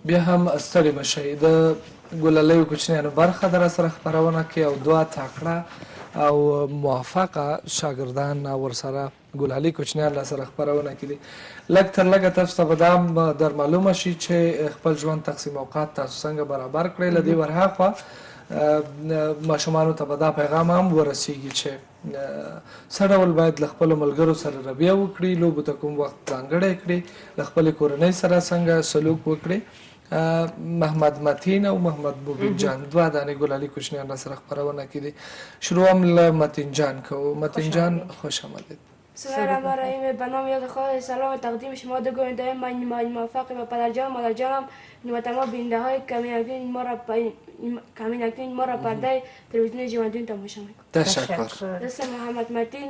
بیا هم ستړي مشئ د ګلالیو کوچنیانو برخه در سره خپرونه کې او دوه تکړه او موفقه شاګردان ورسره ګلالي کوچنیان را سره خپرونه کې دي. لږ تر لږه تاسو ته به دا در معلومه شي چې خپل ژوند تقسیم اوقات تاسو څنګه برابر کړئ. له دې ورهاخوا ماشومانو ته به دا پیغام هم ورسیږي چې څه ډول باید له خپلو ملګرو سره رویه وکړي، لوبو ته کوم وخت ځانګړی کړي، له خپلې کورنۍ سره څنګه سلوک وکړي. محمد متین او محمد موبین جان دوه دانې ګلالي کوچنیان را سره خپرونه کې دي. شروع هم له متین جان کوو. متین جان خوش آمدید. بسم الله الرحمن الرحیم. به نام یاد خدا سلام و تقدیم شما دو گوینده من موفق و پدرجان مادرجانم و تمام بیننده های کمین اکنون ما را پرده تلویزیون ژوندون تماشا میکنم. تشکر. اسم محمد متین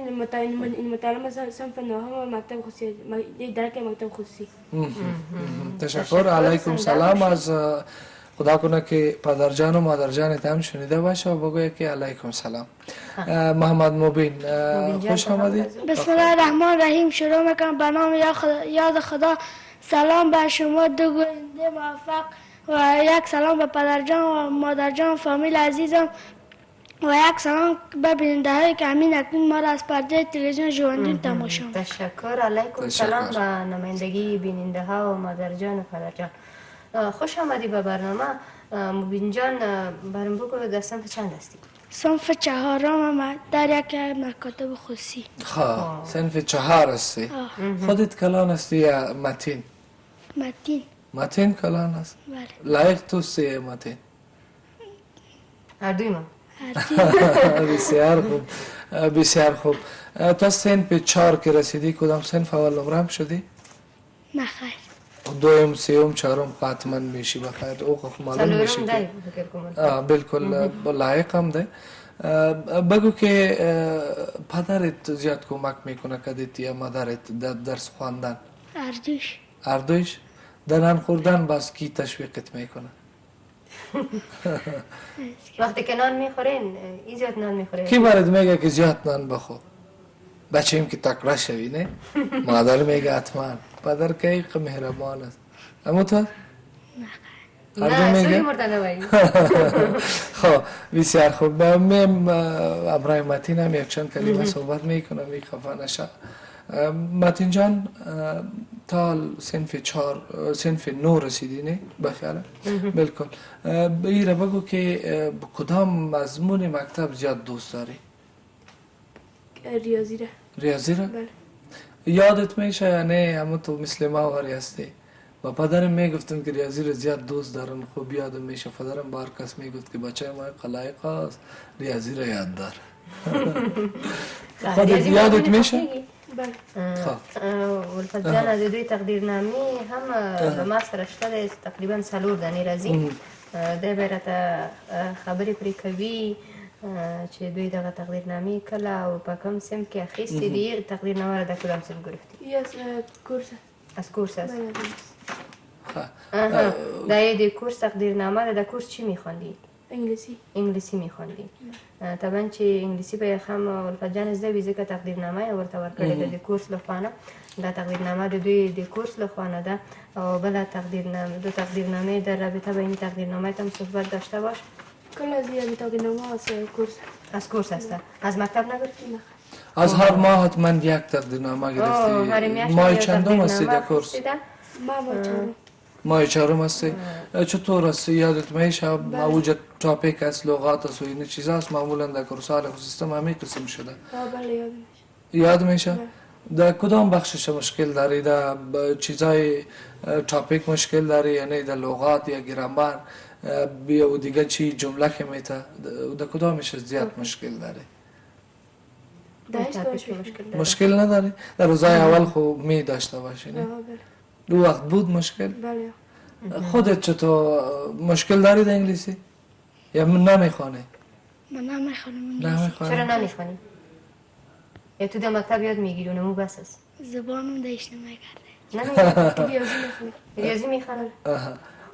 متعلم صنف نهم مکتب خصوصی درک مکتب خصوصی. تشکر. علیکم سلام. از خدا کنه که پدرجان و مادرجان هم شنیده باشه و بگویه که علیکم سلام. محمد موبین خوش آمدید. بسم الله الرحمن الرحیم. شروع میکنم به نام یاد خدا. سلام به شما دو گوینده موفق و یک سلام به پدرجان و مادرجان و فامیل عزیزم و یک سلام به بیننده هایی که همین اکنون ما را از پرده تلویزیون ژوندون تماشا می‌کنند. تشکر. علیکم سلام به نمایندگی بیننده ها و مادرجان و پدرجان. خوش آمدی به برنامه. مبین جان برام بگو در صنف چند هستی؟ صنف چهارم در یک مکاتب خصوصی. خواه صنف 4 هستی. خودت کلان هستی یا متین؟ متین. متین کلان هست؟ بله. لایق تو سی متین؟ هر دوی ما. بسیار خوب. بسیار خوب. تا صنف 4 که رسیدی کدام صنف اول نمره هم شدی؟ نه خیر. دویم سیوم چهارم حتما میشی بخیر. او معلوم میشی که بالکل لایق هم ده. بگو که پدرت زیاد کمک میکنه کدیت یا مادرت در درس خواندن؟ اردوش. اردوش؟ در نان خوردن باز کی تشویقت میکنه؟ وقتی که نان میخورین این زیاد نان میخورین؟ کی برات میگه که زیاد نان بخو؟ بچه ایم که تکړه شوی نه؟ مادر میگه حتما. پدر که مهربان است. اما تو؟ نه سوی مرده نوایی. خب بسیار خوب. من ابراهیم متین هم یک چند کلمه صحبت میکنم یک خفه نشه. متین جان تا صنف 9 رسیدی نه؟ بخیره؟ بالکل. ایره بگو که کدام مضمون مکتب زیاد دوست داری؟ ریاضی را. ریاضی را؟ بله. یادت میشه یا نه اما تو مثل ما واری هستی؟ و پدرم میگفتن که ریاضی را زیاد دوست دارن. خوب یادم میشه پدرم بار کس میگفت که بچه ما قلایق است ریاضی را یاد دار. خودت یادت میشه؟ بله. ولفت جان از دوی تقدیرنامه هم به ما سره شته تقریبا 4 دانې راځي. دی بیرته خبرې پرې کوي چې دوی دغه تقدیرنامه کله او په کوم صنف کې اخیستې دي. تقدیرنامه را د کدام صنف گرفتی؟ از کورس. از کورس است. بله. دا د کورس تقدیرنامه د کورس چی میخوندی؟ انگلیسی. انگلیسی میخوندی. طبعا چې انگلیسی به هم ولفت جان زده وي ځکه تقدیرنامه ورته ورکړې ده د کورس لخوا. دا تقدیرنامه د دوی د کورس لخوا نه ده او بله تقدیرنامه در رابطه با این تقدیرنامه هم صحبت داشته باش. کل از این تقدیرنامه از کورس. از کورس است. از مکتب نگرفتی؟ از هر ماه حتما یک تقدیرنامه گرفتی. ماه چندم هستی در کورس؟ ماه 4 هستی. چطور هستی؟ یادت میشه موجود تاپیک است، لغات است و این چیزا است معمولا در کورس‌های سیستم همین قسم شده؟ بله یاد میشه. یاد میشه؟ در کدام بخشش مشکل داری؟ در چیزای تاپیک مشکل داری یعنی در لغات یا گرامر یا دیگه چی جمله که میته در کدامش زیاد مشکل داری؟ مشکل نداری؟ در روزای اول خوب می داشته باشی نه؟ دو وقت بود مشکل؟ بله. خودت چطور مشکل داری در انگلیسی؟ یا نمیخوانی؟ من نمیخوانم. چرا نمیخوانی؟ یا تو در مکتب یاد میگیری اونمو بس است؟ زبانم دیش نمیکرده. ریاضی میخوانی؟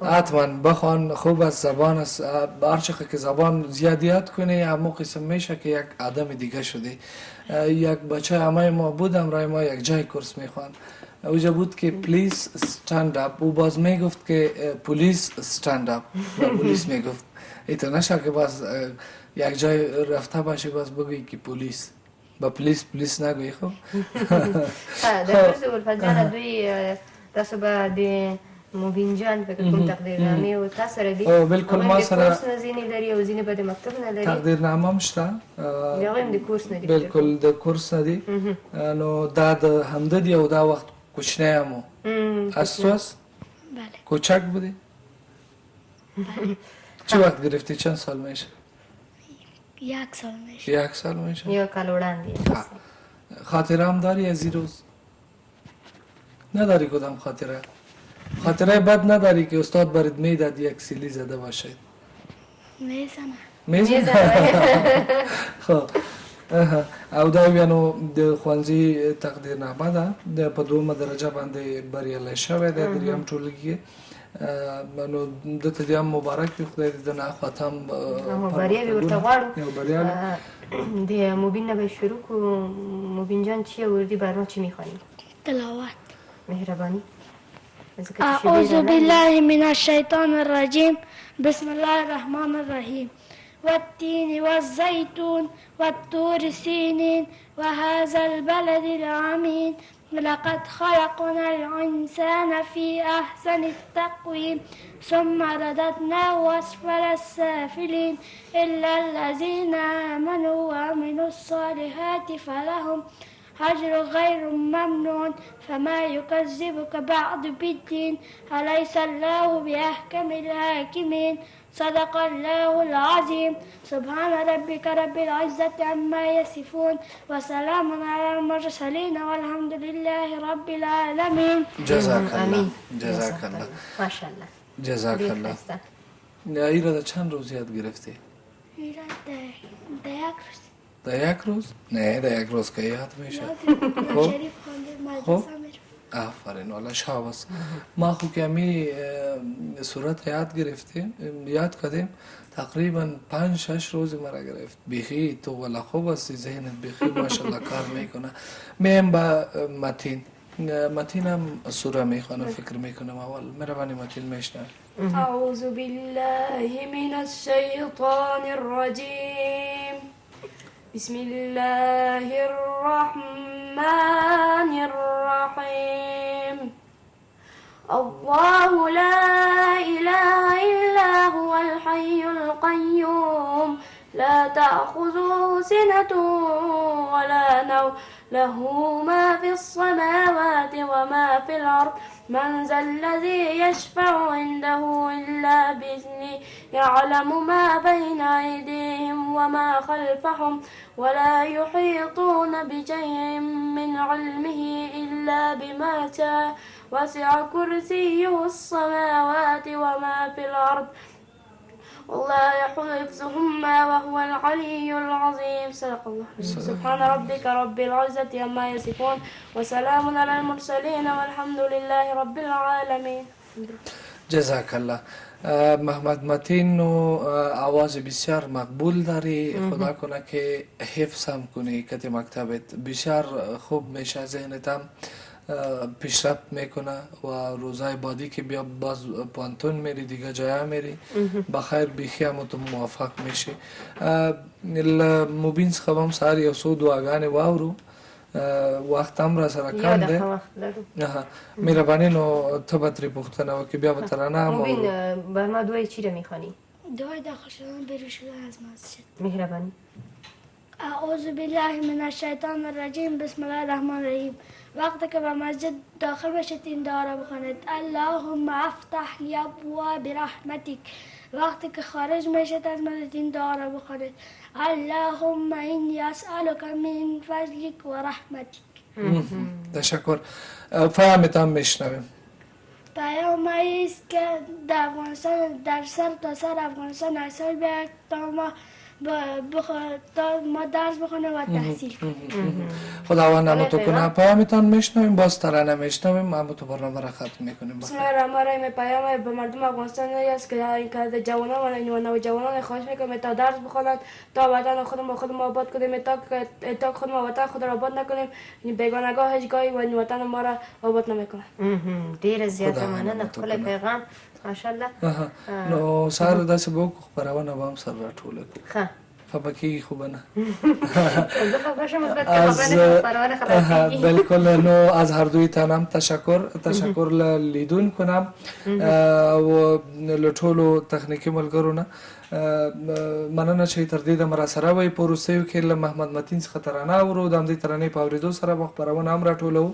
و حتما بخوان خوب از زبان است. هر چقدر که زبان زیاد یاد کنی همون قسم میشه که یک آدم دیگه شدی. یک بچه همه ما بود امرای ما یک جای کورس میخوان اوجا بود که پلیس ستند اپ او باز میگفت که پلیس ستند اپ پلیس میگفت ایتا نشه که باز یک جای رفته باشه باز بگویی که پلیس با پلیس نگویی. خب در روز الفجر دوی تاسو به د مبین جان فکر کوم تقدیرنامه او تاسو سره دي بالکل ما سره کورس نه ځینې لري او ځینې به د مکتب نه لري تقدیرنامه هم شته هغه هم د کورس نه دي بالکل د کورس نه دي نو دا د همده دی او دا وخت کوچنی همو استوس بله کوچک بودی چه وقت گرفتی چند سال میشه 1 سال میشه 1 سال میشه یو کال وړاندې خاطره هم داری از این روز نداری کدام خاطره بد نداری که استاد برات میداد یک سیلی زده باشه میزنه خب او دا یانو د خوانزي تقدیرنامه ده په دومره درجه باندې بریالی شوی دی دریم ټولګي نو د ته دې مبارک وي خدای دې نه خاتم بریا به ورته غواړو یو بریا د مبین نه به شروع کو مبین جان چی وردی برنامه چی میخوانی تلاوت مهربانی أعوذ بالله من الشيطان الرجيم بسم الله الرحمن الرحيم والتين والزيتون والطور سينين وهذا البلد العميد لقد خلقنا الإنسان في أحسن التقويم ثم رددناه أسفل السافلين إلا الذين آمنوا وعملوا الصالحات فلهم أجر غير ممنون فما يكذبك بعد بالدين أليس الله بأحكم الحاكمين صدق الله العظيم سبحان ربك رب العزة عما يصفون وسلام على المرسلين والحمد لله رب العالمين. جزاك الله جزاك الله ما شاء الله جزاک الله. ایرا دا چند روز یاد گرفتی؟ ایرا دا یک روز. دا یک روز؟ نه دا یک روز که یاد میشه. خب آفرین والا شاباس. ما خو که امی صورت یاد گرفتیم یاد کردیم تقریبا 5-6 روز مرا گرفت. بیخی تو والا خوب هستی ذهنت بیخی ماشاءالله کار میکنه. میم با متین هم سوره میخوانم فکر میکنم اول مهربانی متین میشنم. أعوذ بالله من الشيطان الرجيم بسم الله الرحمن الرحيم الله لا إله إلا هو الحي القيوم لا تأخذه سنة ولا نوم له ما في السماوات وما في الأرض من ذا الذي يشفع عنده إلا بإذنه يعلم ما بين أيديهم وما خلفهم ولا يحيطون بشيء من علمه إلا بما شاء وسع كرسيه السماوات وما في الأرض والله يحفظهما وهو العلي العظيم صدق الله. سبحان ربك رب العزة عما يصفون وسلام على المرسلين والحمد لله رب العالمين. جزاک الله. محمد متین آواز بسیار مقبول داری. خدا کنه که حفظ هم کنی که مکتبت بسیار خوب میشه ذهنتم پیشرفت میکنه و روزای بعدی که بیا باز پانتون میری دیگه جای میری بخیر بیخی هم تو موفق میشی. مبین خبم سهار یو سو دعاگانې واورو وخت هم را سره کم دی مهرباني نو ته به ترې پوښتنه وکړې بیا به ترانه مبین بر ما دعای چی رو میخوانی؟ دعای داخل شدن بیرون شدن از مسجد. مهربانی. اعوذ بالله من الشیطان الرجیم بسم الله الرحمن الرحیم. وقتی که به مسجد داخل بشید این دعا را بخوانید اللهم افتح لی ابواب رحمتک. وقتی که خارج میشید از مسجد این دعا را بخوانید اللهم انی اسألک من فضلک و رحمتک. تشکر. فهمتم میشنویم. پیام است که در افغانستان در سر تا سر افغانستان اصل بیاید تا ما تا ما درس بخونیم و تحصیل خداوند نعمتو کنه. پیامتان میشنویم، باز ترانه میشنویم، اما تو برنامه را ختم میکنیم. بسم الله الرحمن الرحیم. پیام به مردم افغانستان است که از جوانان و نوجوانان خواهش میکنم تا درس بخوانند تا وطن خودمون آباد کنیم، تا خودمون وطن خود را آباد نکنیم. بیگانگاه هیچ گاهی و وطن ما را آباد نمیکنه. ډیره زیاته مننه، ښکلی پیغام ماشاءالله. نو سهار داسې به وکړو خپرونه به هم سره راټوله کړو. ښه خفه کېږي خو به نه. زه خفه شم، مثبت که خفه نه شم، خبرونه خلاصیږي. بالکل. نو از هر دوی تانم تشکر لیدونکو نه او له ټولو تخنیکي ملګرو نه مننه چې تر دې دمه راسره وئ. په وروستیو کې له محمد متین څخه ترانه اورو، د همدې ترانې په اورېدو سره به خپرونه هم راټولوو.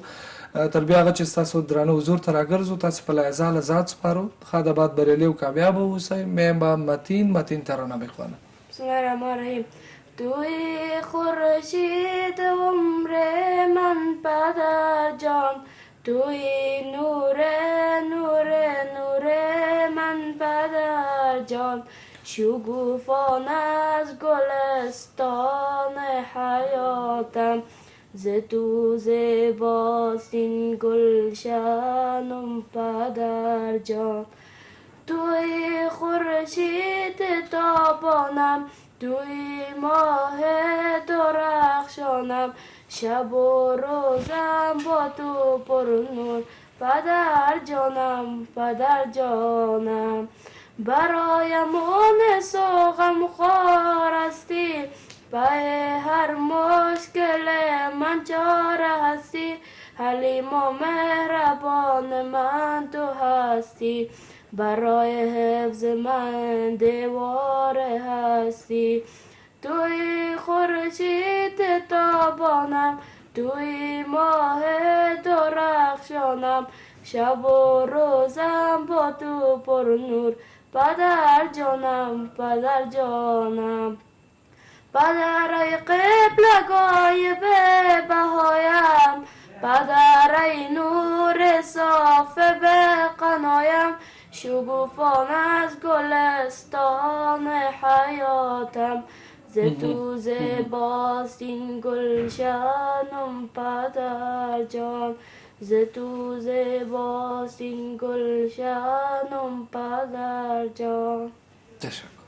تر بیا هغه چې ستاسو درانه حضور ته راګرځو، تاسو په لایزال ذات سپارو. خداباد بریالي و کامیاب اوسئ. میم با متین ترانه میخوانه. بسم الله الرحمن الرحیم. توی خورشید عمر من پدر جان، توی نور من پدر جان، شگوفان از گلستان حیاتم، ز تو زیباست این گلشنم پدر جان. توی خورشید تابانم، توی ماه درخشانم، شب و روزم با تو پر نور پدر جانم. برایم اونس و غمخوار هستی، به هر مشکل من چاره هستی، حلیم و مهربان من تو هستی، برای حفظ من دیوار هستی. توی خورشید تابانم، توی ماه درخشانم، شب و روزم با تو پر نور پدر جانم. پدر ای قبلگاه به بهایم، پدر ای نور صاف به قنایم، شگوفان از گلستان حیاتم، ز تو زیباست این گلشنم پدر جان، ز تو زیباست این گلشنم پدر جان. تشکر.